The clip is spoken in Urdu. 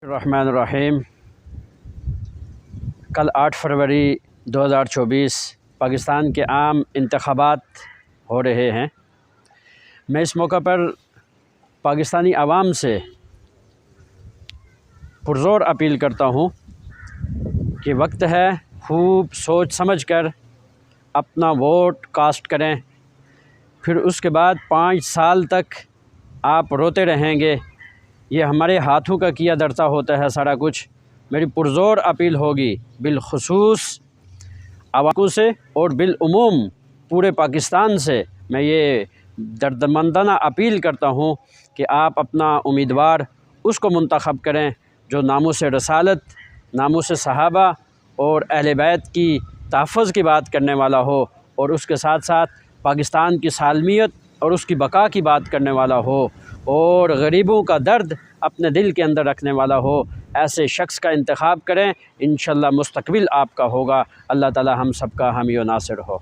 الرحمن الرحیم۔ کل 8 فروری 2024 پاکستان کے عام انتخابات ہو رہے ہیں۔ میں اس موقع پر پاکستانی عوام سے پرزور اپیل کرتا ہوں کہ وقت ہے خوب سوچ سمجھ کر اپنا ووٹ کاسٹ کریں، پھر اس کے بعد 5 سال تک آپ روتے رہیں گے۔ یہ ہمارے ہاتھوں کا کیا دھرتا ہوتا ہے سارا کچھ۔ میری پرزور اپیل ہوگی بالخصوص عوام سے اور بالعموم پورے پاکستان سے میں یہ دردمندانہ اپیل کرتا ہوں کہ آپ اپنا امیدوار اس کو منتخب کریں جو ناموس رسالت، ناموس صحابہ اور اہل بیت کی تحفظ کی بات کرنے والا ہو، اور اس کے ساتھ ساتھ پاکستان کی سالمیت اور اس کی بقا کی بات کرنے والا ہو، اور غریبوں کا درد اپنے دل کے اندر رکھنے والا ہو۔ ایسے شخص کا انتخاب کریں، انشاءاللہ مستقبل آپ کا ہوگا۔ اللہ تعالی ہم سب کا حامی و ناصر ہو۔